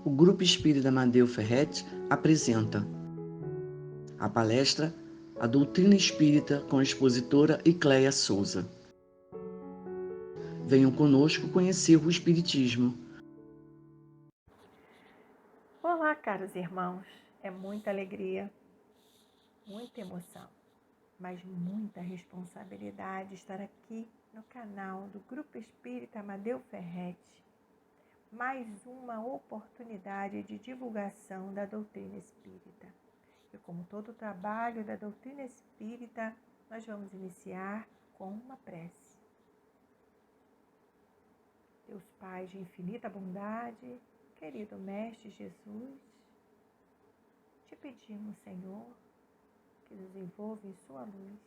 o Grupo Espírita Amadeu Ferretti apresenta a palestra A Doutrina Espírita com a expositora Icléia Souza. Venham conosco conhecer o Espiritismo. Olá, caros irmãos. É muita alegria, muita emoção, mas muita responsabilidade estar aqui no canal do Grupo Espírita Amadeu Ferretti. Mais uma oportunidade de divulgação da doutrina espírita. E como todo o trabalho da doutrina espírita, nós vamos iniciar com uma prece. Deus Pai de infinita bondade, querido Mestre Jesus, te pedimos, Senhor, que nos envolva em sua luz,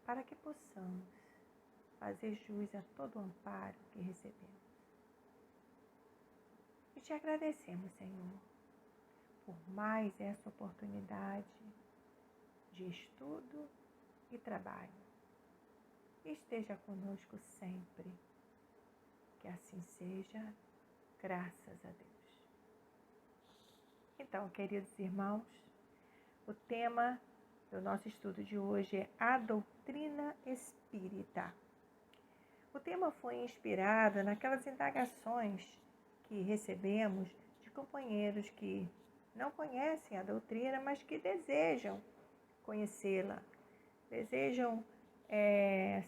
para que possamos fazer jus a todo o amparo que recebemos. E te agradecemos, Senhor, por mais essa oportunidade de estudo e trabalho. Esteja conosco sempre. Que assim seja, graças a Deus. Então, queridos irmãos, o tema do nosso estudo de hoje é a doutrina espírita. O tema foi inspirado naquelas indagações que recebemos de companheiros que não conhecem a doutrina, mas que desejam conhecê-la, desejam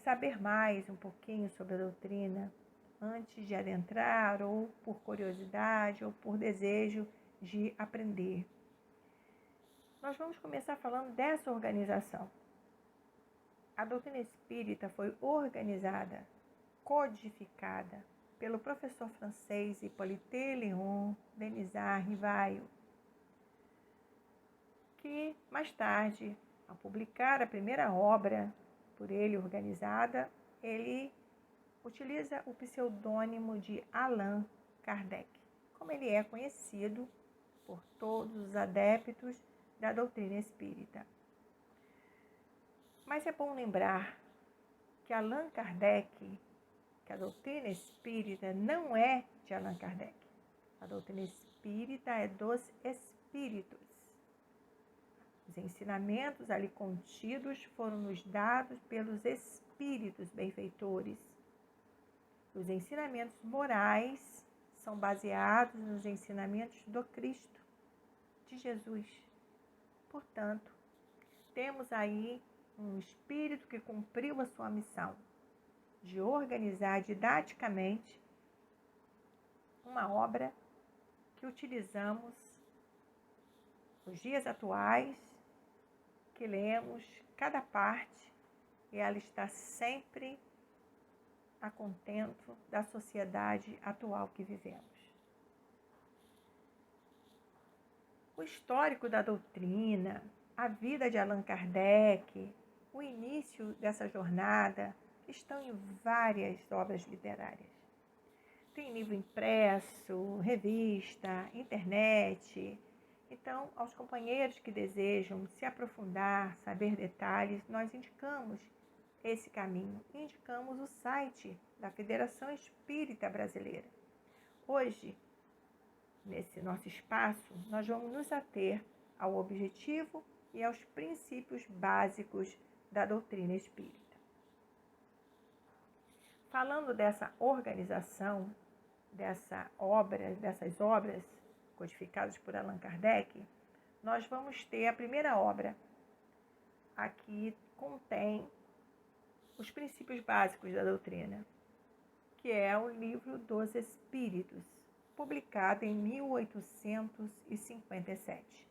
saber mais um pouquinho sobre a doutrina antes de adentrar, ou por curiosidade, ou por desejo de aprender. Nós vamos começar falando dessa organização. A doutrina espírita foi organizada, codificada pelo professor francês Hippolyte Léon Denisard Rivail, que mais tarde, ao publicar a primeira obra por ele organizada, ele utiliza o pseudônimo de Allan Kardec, como ele é conhecido por todos os adeptos da doutrina espírita. Mas é bom lembrar que Allan Kardec, que a doutrina espírita não é de Allan Kardec. A doutrina espírita é dos espíritos. Os ensinamentos ali contidos foram nos dados pelos espíritos benfeitores. Os ensinamentos morais são baseados nos ensinamentos do Cristo, de Jesus. Portanto, temos aí um espírito que cumpriu a sua missão de organizar didaticamente uma obra que utilizamos nos dias atuais, que lemos cada parte e ela está sempre a contento da sociedade atual que vivemos. O histórico da doutrina, a vida de Allan Kardec, o início dessa jornada estão em várias obras literárias. Tem livro impresso, revista, internet. Então, aos companheiros que desejam se aprofundar, saber detalhes, nós indicamos esse caminho. Indicamos o site da Federação Espírita Brasileira. Hoje, nesse nosso espaço, nós vamos nos ater ao objetivo e aos princípios básicos da doutrina espírita. Falando dessa organização, dessas obras codificadas por Allan Kardec, nós vamos ter a primeira obra. Aqui contém os princípios básicos da doutrina, que é o Livro dos Espíritos, publicado em 1857.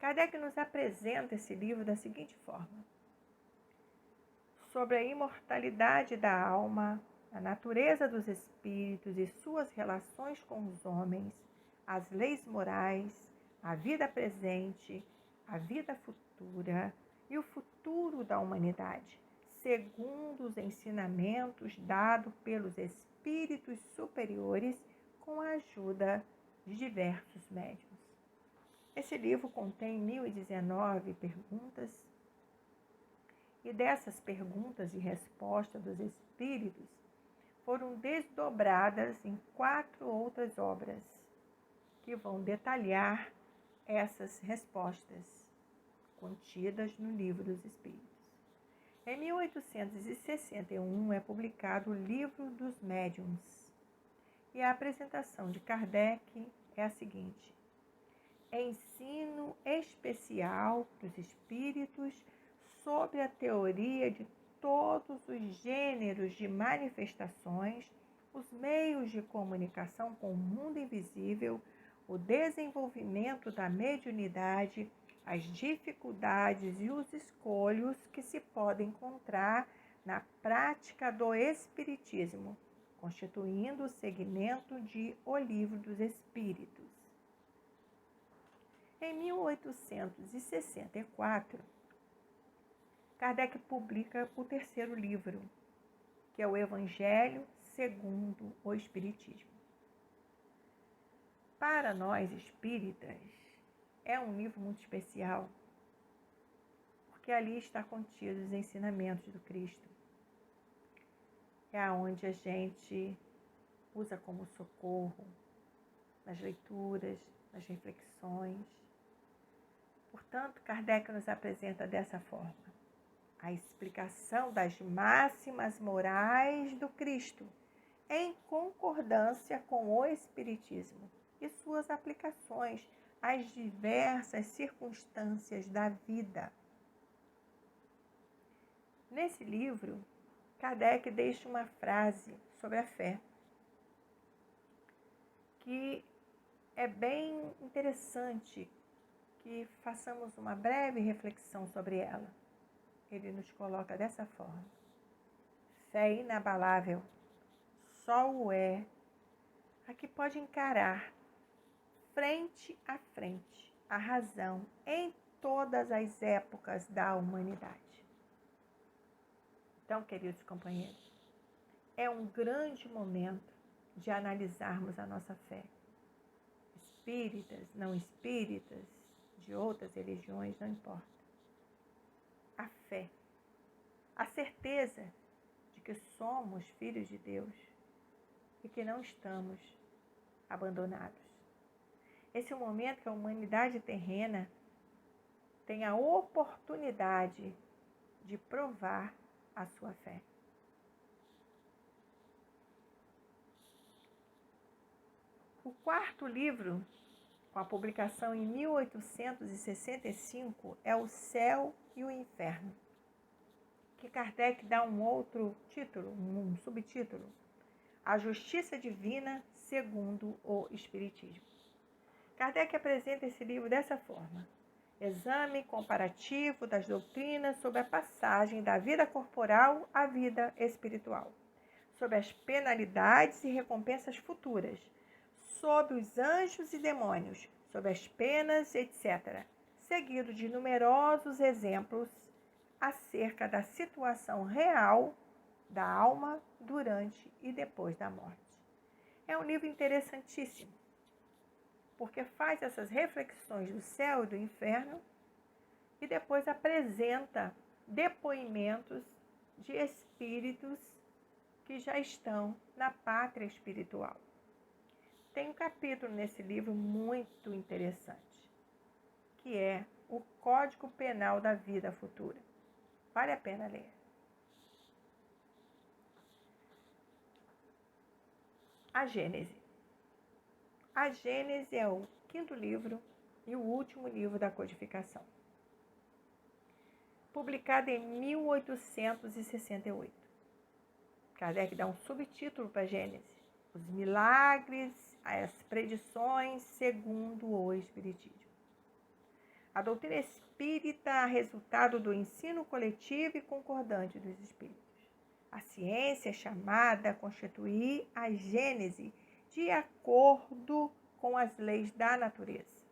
Kardec nos apresenta esse livro da seguinte forma: sobre a imortalidade da alma, a natureza dos espíritos e suas relações com os homens, as leis morais, a vida presente, a vida futura e o futuro da humanidade, segundo os ensinamentos dados pelos espíritos superiores com a ajuda de diversos médiuns. Esse livro contém 1019 perguntas, e dessas perguntas e respostas dos espíritos foram desdobradas em 4 outras obras, que vão detalhar essas respostas contidas no Livro dos Espíritos. Em 1861 é publicado o Livro dos Médiuns e a apresentação de Kardec é a seguinte: ensino especial dos espíritos sobre a teoria de todos os gêneros de manifestações, os meios de comunicação com o mundo invisível, o desenvolvimento da mediunidade, as dificuldades e os escolhos que se podem encontrar na prática do Espiritismo, constituindo o segmento de O Livro dos Espíritos. Em 1864, Kardec publica o terceiro livro, que é o Evangelho segundo o Espiritismo. Para nós espíritas, é um livro muito especial, porque ali está contidos os ensinamentos do Cristo. É onde a gente usa como socorro nas leituras, nas reflexões. Portanto, Kardec nos apresenta dessa forma a explicação das máximas morais do Cristo, em concordância com o Espiritismo e suas aplicações às diversas circunstâncias da vida. Nesse livro, Kardec deixa uma frase sobre a fé, que é bem interessante que façamos uma breve reflexão sobre ela. Ele nos coloca dessa forma: fé inabalável só o é a que pode encarar frente a frente a razão em todas as épocas da humanidade. Então, queridos companheiros, é um grande momento de analisarmos a nossa fé. Espíritas, não espíritas, de outras religiões, não importa. A fé, a certeza de que somos filhos de Deus e que não estamos abandonados. Esse é o momento que a humanidade terrena tem a oportunidade de provar a sua fé. O quarto livro, com a publicação em 1865, é O Céu e o Inferno, que Kardec dá um outro título, um subtítulo: A Justiça Divina segundo o Espiritismo. Kardec apresenta esse livro dessa forma: exame comparativo das doutrinas sobre a passagem da vida corporal à vida espiritual, sobre as penalidades e recompensas futuras, sobre os anjos e demônios, sobre as penas, etc., seguido de numerosos exemplos acerca da situação real da alma durante e depois da morte. É um livro interessantíssimo, porque faz essas reflexões do céu e do inferno e depois apresenta depoimentos de espíritos que já estão na pátria espiritual. Tem um capítulo nesse livro muito interessante, que é o Código Penal da Vida Futura. Vale a pena ler. A Gênese. A Gênese é o quinto livro e o último livro da codificação, publicado em 1868. Kardec dá um subtítulo para a Gênese: Os Milagres, as Predições segundo o Espiritismo. A doutrina espírita, resultado do ensino coletivo e concordante dos espíritos. A ciência é chamada a constituir a Gênese de acordo com as leis da natureza.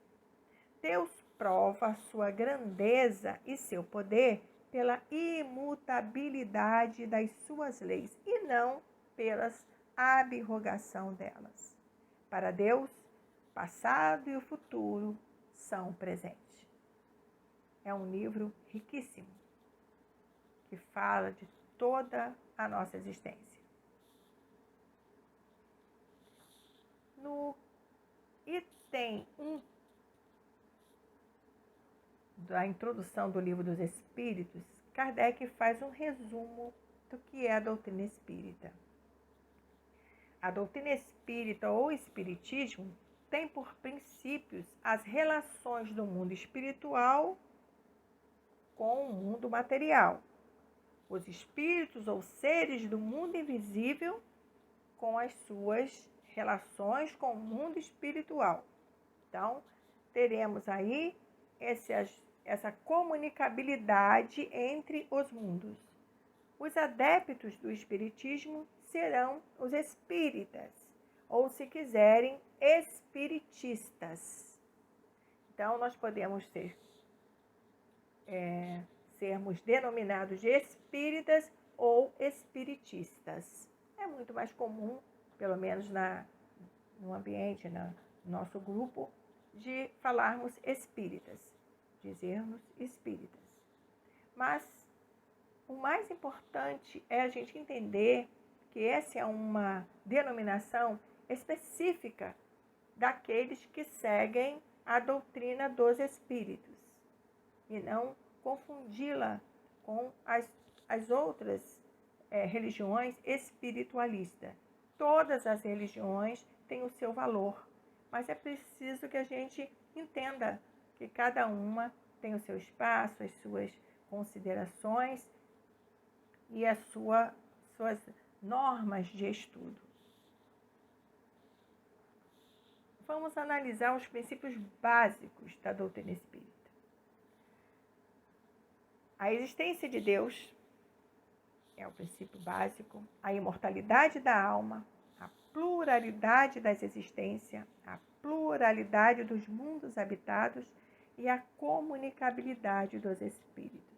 Deus prova a sua grandeza e seu poder pela imutabilidade das suas leis e não pela abrogação delas. Para Deus, passado e o futuro são presentes. É um livro riquíssimo, que fala de toda a nossa existência. No item 1 da introdução do Livro dos Espíritos, Kardec faz um resumo do que é a doutrina espírita. A doutrina espírita ou espiritismo tem por princípios as relações do mundo espiritual com o mundo material, os espíritos ou seres do mundo invisível com as suas relações com o mundo espiritual. Então, teremos aí essa comunicabilidade entre os mundos. Os adeptos do espiritismo serão os espíritas, ou, se quiserem, espiritistas. Então, nós podemos sermos denominados de espíritas ou espiritistas. É muito mais comum, pelo menos no ambiente, no nosso grupo, de falarmos espíritas, dizermos espíritas. Mas o mais importante é a gente entender que essa é uma denominação específica daqueles que seguem a doutrina dos espíritos e não confundi-la com as outras religiões espiritualistas. Todas as religiões têm o seu valor, mas é preciso que a gente entenda que cada uma tem o seu espaço, as suas considerações e as suas normas de estudo. Vamos analisar os princípios básicos da doutrina espírita. A existência de Deus é o princípio básico, a imortalidade da alma, a pluralidade das existências, a pluralidade dos mundos habitados e a comunicabilidade dos espíritos.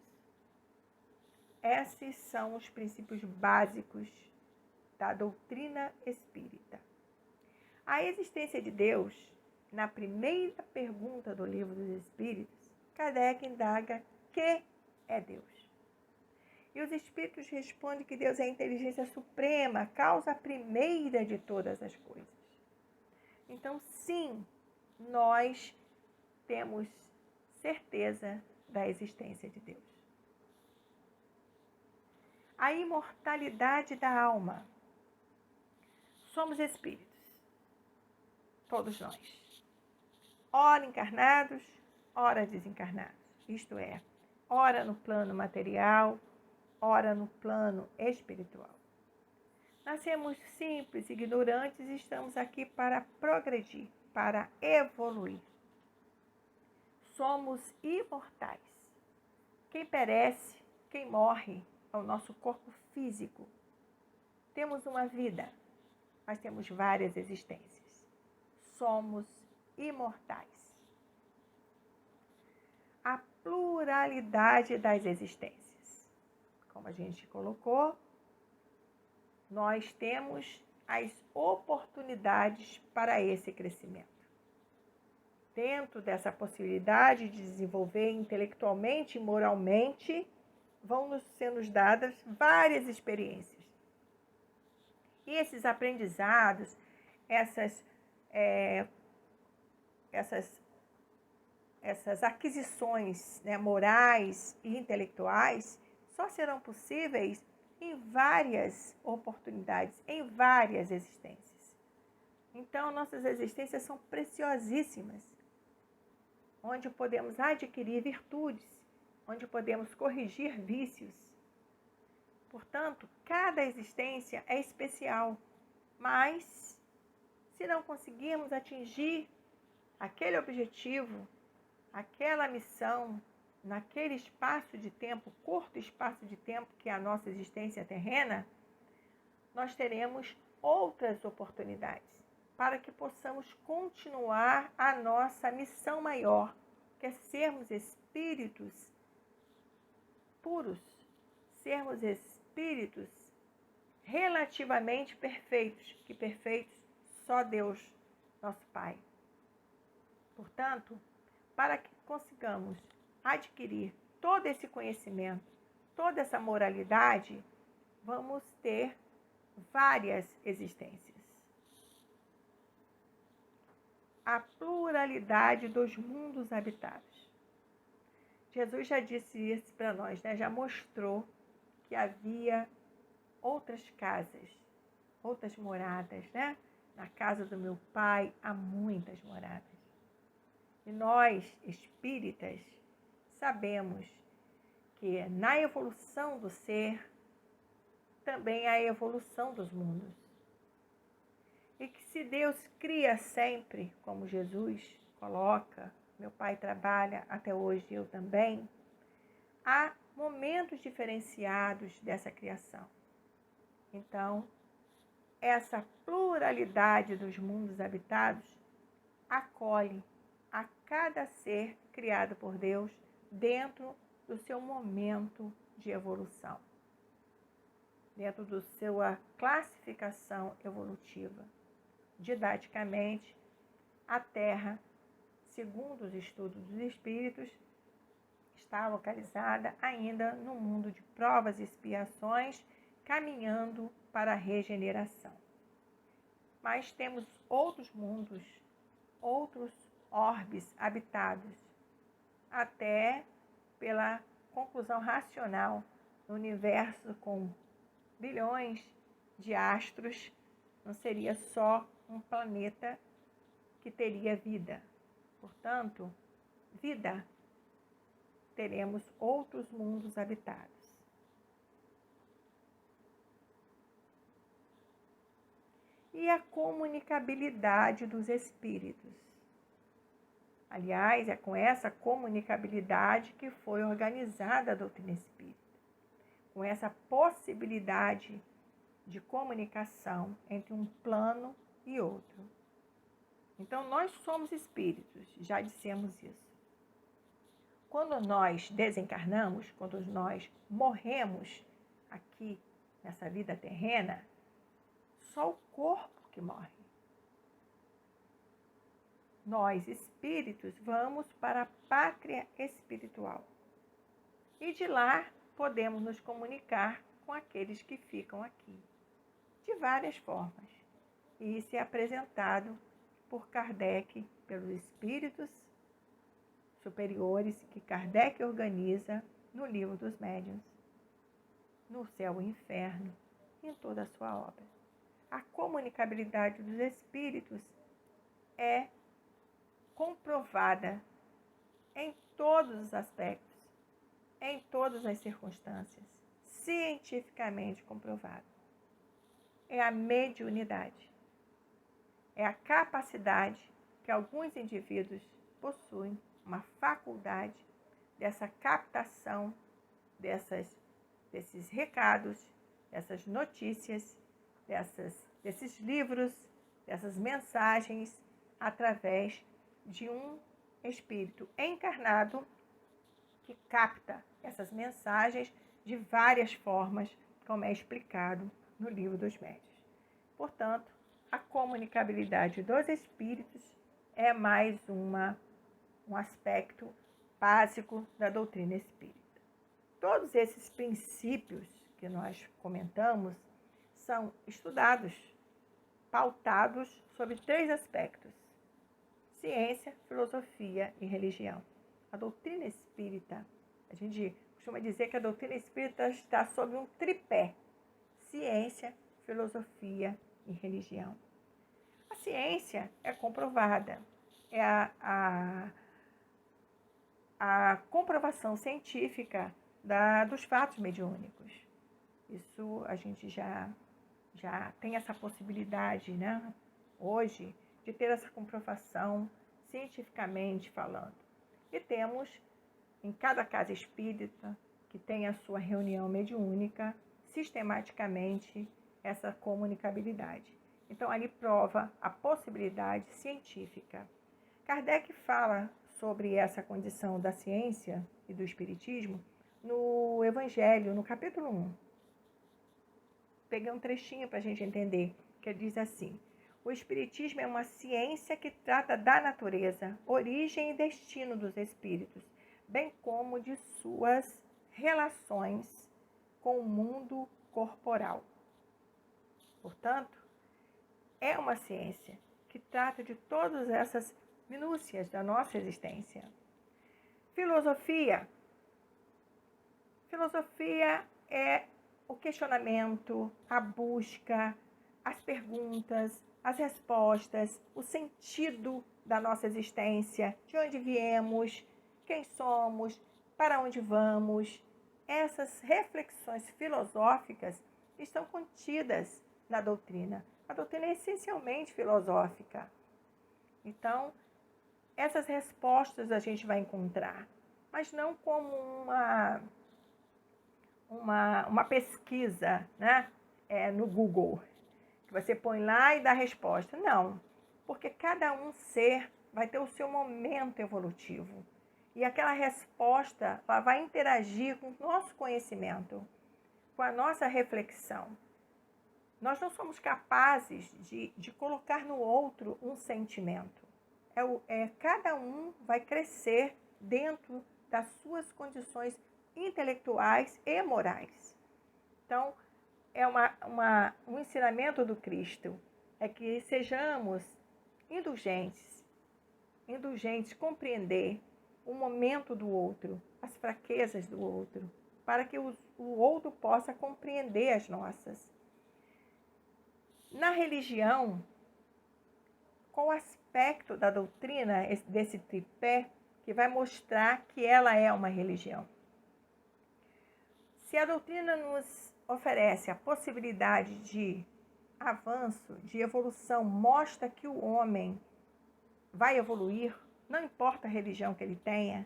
Esses são os princípios básicos da doutrina espírita. A existência de Deus, na primeira pergunta do Livro dos Espíritos, Kardec indaga que é Deus. E os espíritos respondem que Deus é a inteligência suprema, a causa primeira de todas as coisas. Então, sim, nós temos certeza da existência de Deus. A imortalidade da alma. Somos espíritos, todos nós. Ora encarnados, ora desencarnados. Isto é, ora no plano material, ora no plano espiritual. Nascemos simples, ignorantes e estamos aqui para progredir, para evoluir. Somos imortais. Quem perece, quem morre, é o nosso corpo físico. Temos uma vida, mas temos várias existências. Somos imortais. A pluralidade das existências. Como a gente colocou, nós temos as oportunidades para esse crescimento. Dentro dessa possibilidade de desenvolver intelectualmente e moralmente, vão sendo dadas várias experiências. E esses aprendizados, essas aquisições, né, morais e intelectuais só serão possíveis em várias oportunidades, em várias existências. Então, nossas existências são preciosíssimas, onde podemos adquirir virtudes, onde podemos corrigir vícios. Portanto, cada existência é especial, mas se não conseguirmos atingir aquele objetivo, aquela missão, naquele espaço de tempo, curto espaço de tempo que é a nossa existência terrena, nós teremos outras oportunidades para que possamos continuar a nossa missão maior, que é sermos espíritos puros, sermos espíritos relativamente perfeitos, que perfeitos só Deus, nosso Pai. Portanto, para que consigamos adquirir todo esse conhecimento, toda essa moralidade, vamos ter várias existências. a pluralidade dos mundos habitados. Jesus já disse isso para nós, né? Já mostrou que havia outras casas, outras moradas, né? Na casa do meu Pai há muitas moradas. E nós, espíritas, sabemos que na evolução do ser, também há a evolução dos mundos. E que se Deus cria sempre, como Jesus coloca, meu Pai trabalha até hoje, eu também, há momentos diferenciados dessa criação. Então, essa pluralidade dos mundos habitados acolhe a cada ser criado por Deus dentro do seu momento de evolução, dentro da sua classificação evolutiva. Didaticamente, a Terra, segundo os estudos dos espíritos, está localizada ainda no mundo de provas e expiações, caminhando para a regeneração. Mas temos outros mundos, outros orbes habitados, até pela conclusão racional no universo com bilhões de astros, não seria só um planeta que teria vida. Portanto, vida, teremos outros mundos habitados. E a comunicabilidade dos espíritos. Aliás, é com essa comunicabilidade que foi organizada a doutrina espírita, com essa possibilidade de comunicação entre um plano e outro. Então, nós somos espíritos, já dissemos isso. Quando nós desencarnamos, quando nós morremos aqui nessa vida terrena, só o corpo que morre. Nós, espíritos, vamos para a pátria espiritual. E de lá podemos nos comunicar com aqueles que ficam aqui, de várias formas. E isso é apresentado por Kardec, pelos espíritos superiores que Kardec organiza no Livro dos Médiuns, no Céu e Inferno, em toda a sua obra. A comunicabilidade dos espíritos é comprovada em todos os aspectos, em todas as circunstâncias, cientificamente comprovado. É a mediunidade. É a capacidade que alguns indivíduos possuem, uma faculdade dessa captação desses recados, dessas notícias, desses livros, dessas mensagens, através de um espírito encarnado que capta essas mensagens de várias formas, como é explicado no Livro dos Médiuns. Portanto, a comunicabilidade dos espíritos é mais um aspecto básico da doutrina espírita. Todos esses princípios que nós comentamos são estudados, pautados sobre 3 aspectos: ciência, filosofia e religião. A doutrina espírita, a gente costuma dizer que a doutrina espírita está sob um tripé: ciência, filosofia e religião. A ciência é comprovada, é a comprovação científica dos fatos mediúnicos. Isso a gente já tem essa possibilidade, né, hoje, de ter essa comprovação cientificamente falando. E temos, em cada casa espírita, que tem a sua reunião mediúnica, sistematicamente essa comunicabilidade. Então, ali prova a possibilidade científica. Kardec fala sobre essa condição da ciência e do espiritismo no Evangelho, no capítulo 1. Peguei um trechinho para a gente entender, que ele diz assim: o espiritismo é uma ciência que trata da natureza, origem e destino dos espíritos, bem como de suas relações com o mundo corporal. Portanto, é uma ciência que trata de todas essas minúcias da nossa existência. Filosofia. Filosofia é o questionamento, a busca, as perguntas, as respostas, o sentido da nossa existência, de onde viemos, quem somos, para onde vamos. Essas reflexões filosóficas estão contidas na doutrina. A doutrina é essencialmente filosófica. Então, essas respostas a gente vai encontrar, mas não como uma pesquisa, né? No Google, que você põe lá e dá a resposta. Não, porque cada um ser vai ter o seu momento evolutivo. E aquela resposta ela vai interagir com o nosso conhecimento, com a nossa reflexão. Nós não somos capazes de colocar no outro um sentimento. Cada um vai crescer dentro das suas condições intelectuais e morais. Então, um ensinamento do Cristo é que sejamos indulgentes, compreender o momento do outro, as fraquezas do outro, para que o outro possa compreender as nossas. Na religião, qual aspecto da doutrina desse tripé que vai mostrar que ela é uma religião? Se a doutrina nos oferece a possibilidade de avanço, de evolução, mostra que o homem vai evoluir, não importa a religião que ele tenha,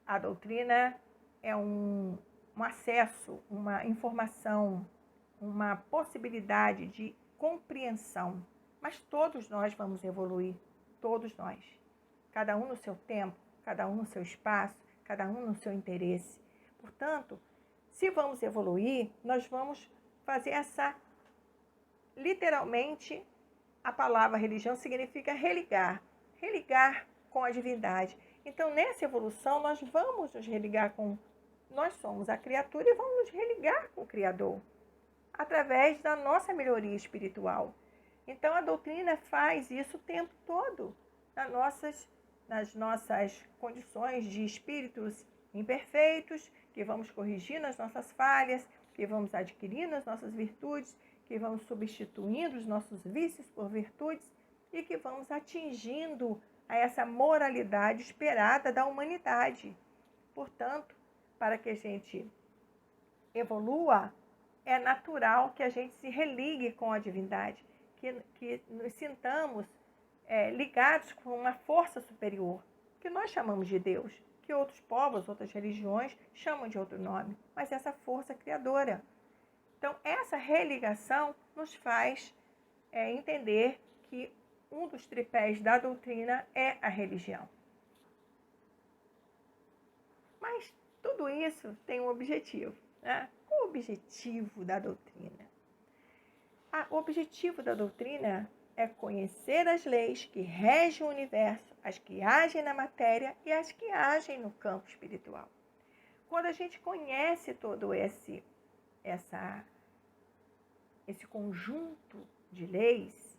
a doutrina é um acesso, uma informação, uma possibilidade de compreensão. Mas todos nós vamos evoluir, todos nós. Cada um no seu tempo, cada um no seu espaço, cada um no seu interesse. Portanto, se vamos evoluir, nós vamos fazer literalmente, a palavra religião significa religar com a divindade. Então, nessa evolução, nós vamos nos religar nós somos a criatura e vamos nos religar com o Criador, através da nossa melhoria espiritual. Então, a doutrina faz isso o tempo todo, nas nossas condições de espíritos imperfeitos, que vamos corrigindo as nossas falhas, que vamos adquirindo as nossas virtudes, que vamos substituindo os nossos vícios por virtudes e que vamos atingindo a essa moralidade esperada da humanidade. Portanto, para que a gente evolua, é natural que a gente se religue com a divindade, que nos sintamos ligados com uma força superior, que nós chamamos de Deus, que outros povos, outras religiões chamam de outro nome, mas essa força criadora. Então, essa religação nos faz entender que um dos tripés da doutrina é a religião. Mas tudo isso tem um objetivo, né? Qual o objetivo da doutrina? O objetivo da doutrina é conhecer as leis que regem o universo, as que agem na matéria e as que agem no campo espiritual. Quando a gente conhece todo esse conjunto de leis,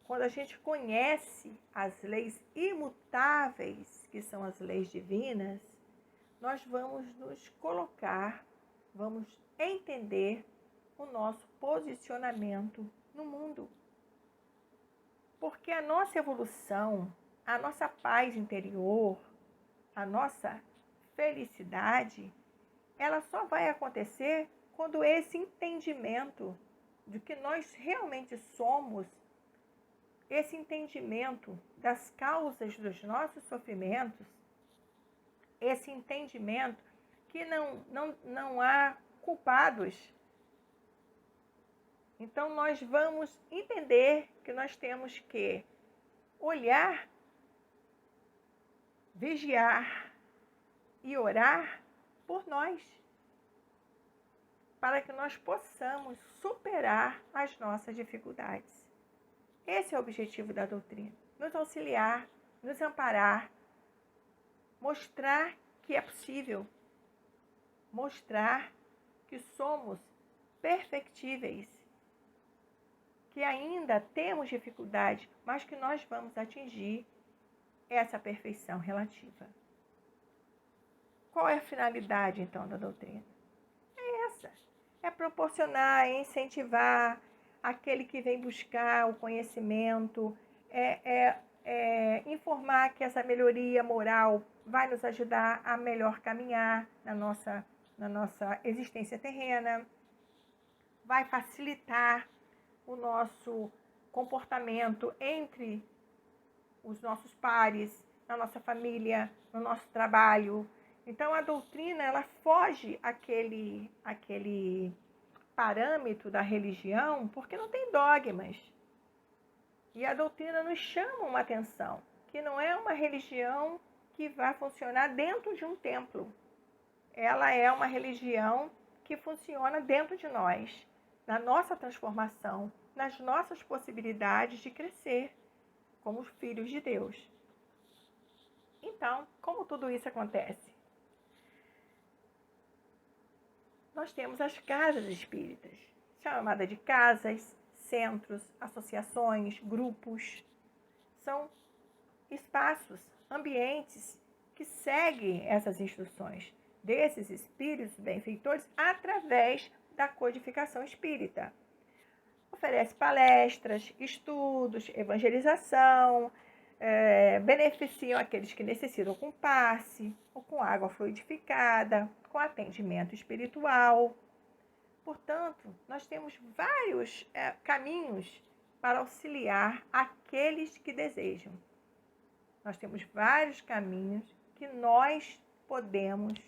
quando a gente conhece as leis imutáveis, que são as leis divinas, nós vamos nos colocar, vamos entender o nosso posicionamento no mundo. Porque a nossa evolução, a nossa paz interior, a nossa felicidade, ela só vai acontecer quando esse entendimento de que nós realmente somos, esse entendimento das causas dos nossos sofrimentos, esse entendimento que não há culpados. Então, nós vamos entender que nós temos que olhar, vigiar e orar por nós, para que nós possamos superar as nossas dificuldades. Esse é o objetivo da doutrina, nos auxiliar, nos amparar, mostrar que é possível, mostrar que somos perfectíveis, que ainda temos dificuldade, mas que nós vamos atingir essa perfeição relativa. Qual é a finalidade, então, da doutrina? É essa. É proporcionar, é incentivar aquele que vem buscar o conhecimento, informar que essa melhoria moral vai nos ajudar a melhor caminhar na nossa existência terrena, vai facilitar o nosso comportamento entre os nossos pares, na nossa família, no nosso trabalho. Então, a doutrina, ela foge aquele parâmetro da religião, porque não tem dogmas. E a doutrina nos chama uma atenção, que não é uma religião que vai funcionar dentro de um templo. Ela é uma religião que funciona dentro de nós, na nossa transformação, nas nossas possibilidades de crescer como filhos de Deus. Então, como tudo isso acontece? Nós temos as casas espíritas, chamadas de casas, centros, associações, grupos. São espaços, ambientes que seguem essas instruções desses espíritos benfeitores através da codificação espírita. Oferece palestras, estudos, evangelização, beneficiam aqueles que necessitam com passe, ou com água fluidificada, com atendimento espiritual. Portanto, nós temos vários caminhos para auxiliar aqueles que desejam. Nós temos vários caminhos que nós podemos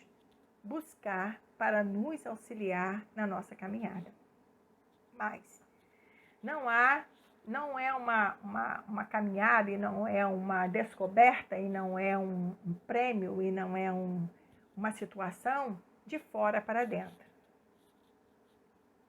buscar para nos auxiliar na nossa caminhada. Mas não é uma caminhada, e não é uma descoberta, e não é um prêmio, e não é uma situação de fora para dentro.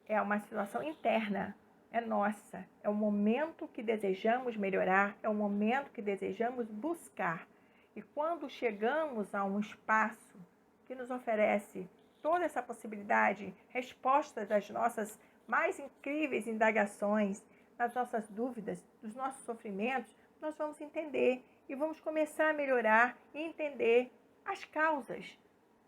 É uma situação interna, é nossa, é o momento que desejamos melhorar, é o momento que desejamos buscar. E quando chegamos a um espaço que nos oferece toda essa possibilidade, resposta das nossas mais incríveis indagações, das nossas dúvidas, dos nossos sofrimentos, nós vamos entender e vamos começar a melhorar e entender as causas.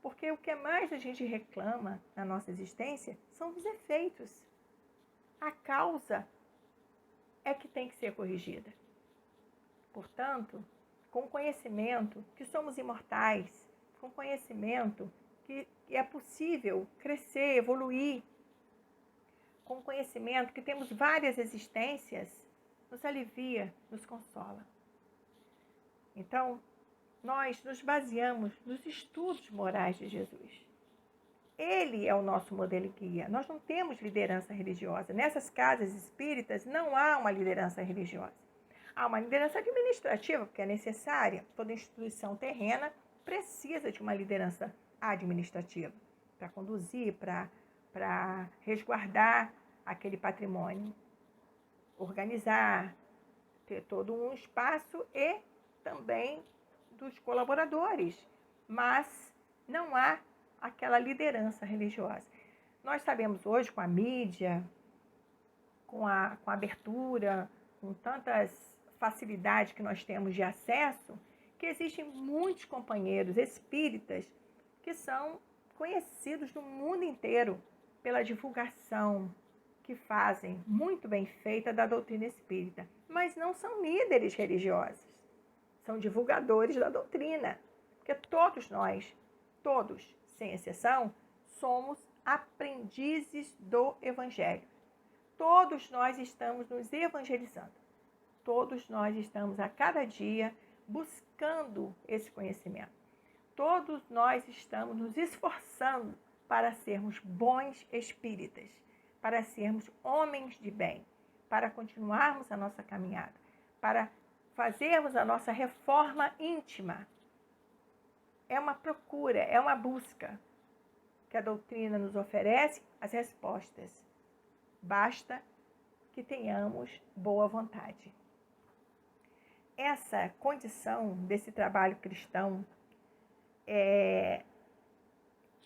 Porque o que mais a gente reclama na nossa existência são os efeitos. A causa é que tem que ser corrigida. Portanto, com conhecimento que somos imortais, com conhecimento que é possível crescer, evoluir, com conhecimento que temos várias existências, nos alivia, nos consola. Então, nós nos baseamos nos estudos morais de Jesus. Ele é o nosso modelo e guia. Nós não temos liderança religiosa. Nessas casas espíritas não há uma liderança religiosa. Há uma liderança administrativa, porque é necessária. Toda instituição terrena precisa de uma liderança administrativa para conduzir, para resguardar aquele patrimônio, organizar, ter todo um espaço e também dos colaboradores, mas não há aquela liderança religiosa. Nós sabemos hoje, com a mídia, com a abertura, com tantas facilidades que nós temos de acesso, que existem muitos companheiros espíritas que são conhecidos no mundo inteiro pela divulgação que fazem, muito bem feita, da doutrina espírita, mas não são líderes religiosos, são divulgadores da doutrina, porque todos nós, todos, sem exceção, somos aprendizes do Evangelho. Todos nós estamos nos evangelizando. Todos nós estamos a cada dia buscando esse conhecimento. Todos nós estamos nos esforçando para sermos bons espíritas, para sermos homens de bem, para continuarmos a nossa caminhada, para fazermos a nossa reforma íntima. É uma procura, é uma busca que a doutrina nos oferece as respostas. Basta que tenhamos boa vontade. Essa condição desse trabalho cristão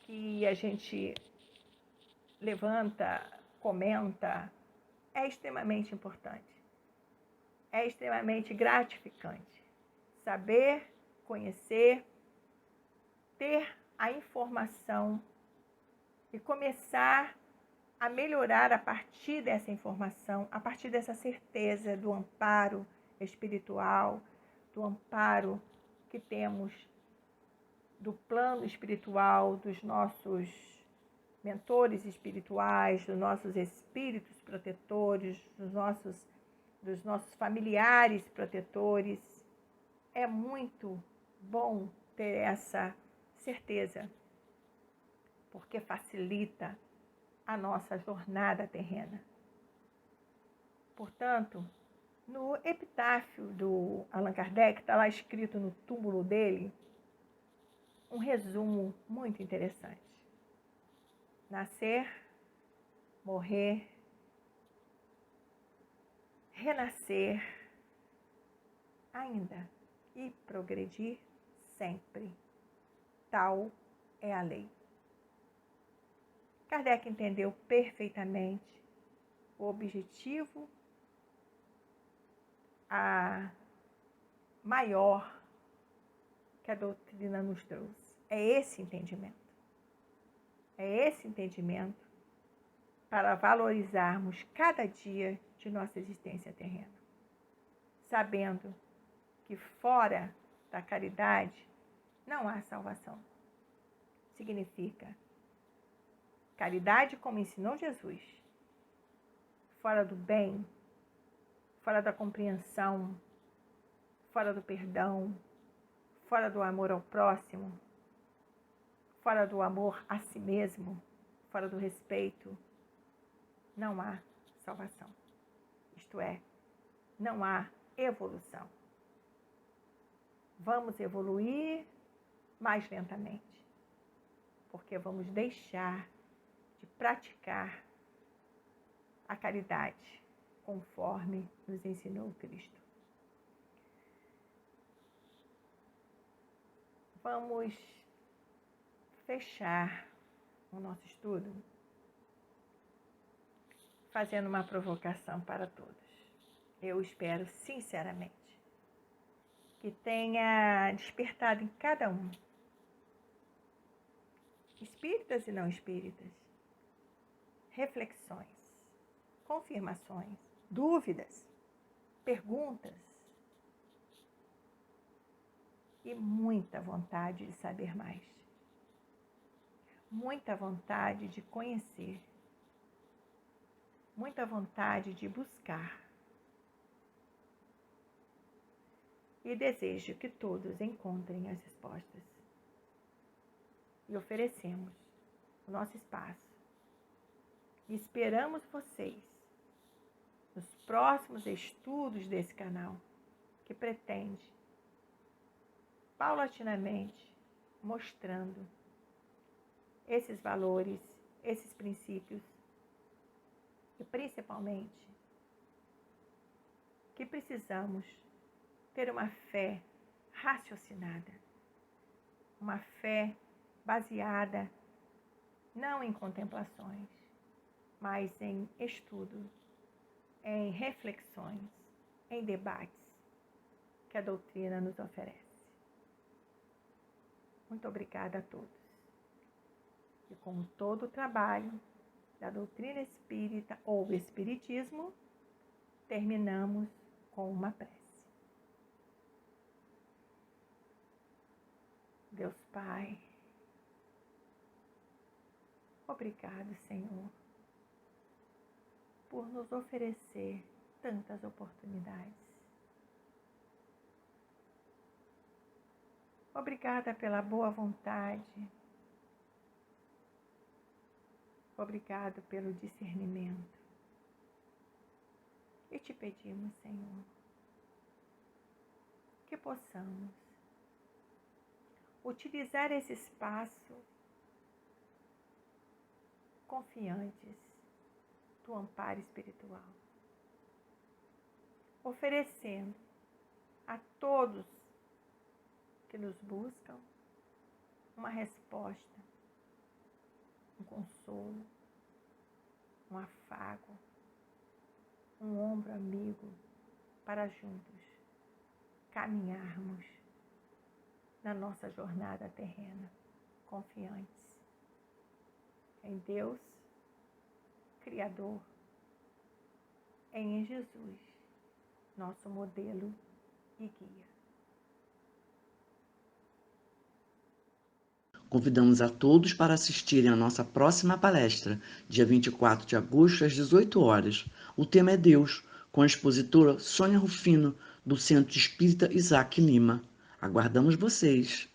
que a gente levanta, comenta, é extremamente importante. É extremamente gratificante. Saber, conhecer, ter a informação e começar a melhorar a partir dessa informação, a partir dessa certeza do amparo espiritual, do amparo que temos do plano espiritual, dos nossos mentores espirituais, dos nossos espíritos protetores, dos nossos familiares protetores. É muito bom ter essa certeza, porque facilita a nossa jornada terrena. Portanto, no epitáfio do Allan Kardec, está lá escrito no túmulo dele, um resumo muito interessante. Nascer, morrer, renascer, ainda e progredir sempre. Tal é a lei. Kardec entendeu perfeitamente o objetivo maior que a doutrina nos trouxe. É esse entendimento. É esse entendimento para valorizarmos cada dia de nossa existência terrena, sabendo que fora da caridade não há salvação. Significa caridade como ensinou Jesus. Fora do bem, fora da compreensão, fora do perdão, fora do amor ao próximo, fora do amor a si mesmo, fora do respeito, não há salvação. Isto é, não há evolução. Vamos evoluir mais lentamente, porque vamos deixar de praticar a caridade conforme nos ensinou Cristo. Vamos fechar o nosso estudo fazendo uma provocação para todos. Eu espero sinceramente que tenha despertado em cada um, espíritas e não espíritas, reflexões, confirmações, dúvidas, perguntas e muita vontade de saber mais, muita vontade de conhecer, muita vontade de buscar. E desejo que todos encontrem as respostas. E oferecemos o nosso espaço. E esperamos vocês nos próximos estudos desse canal, que pretende, paulatinamente, mostrando esses valores, esses princípios, e principalmente que precisamos ter uma fé raciocinada, uma fé baseada não em contemplações, mas em estudo, em reflexões, em debates que a doutrina nos oferece. Muito obrigada a todos. E com todo o trabalho da doutrina espírita ou espiritismo, terminamos com uma prece. Deus Pai, obrigado, Senhor, por nos oferecer tantas oportunidades. Obrigada pela boa vontade. Obrigado pelo discernimento. E te pedimos, Senhor, que possamos utilizar esse espaço confiantes do amparo espiritual, oferecendo a todos que nos buscam uma resposta, um consolo, um afago, um ombro amigo para juntos caminharmos na nossa jornada terrena, confiantes em Deus, Criador, em Jesus, nosso modelo e guia. Convidamos a todos para assistirem à nossa próxima palestra, dia 24 de agosto, às 18 horas. O tema é Deus, com a expositora Sônia Rufino, do Centro Espírita Isaac Lima. Aguardamos vocês!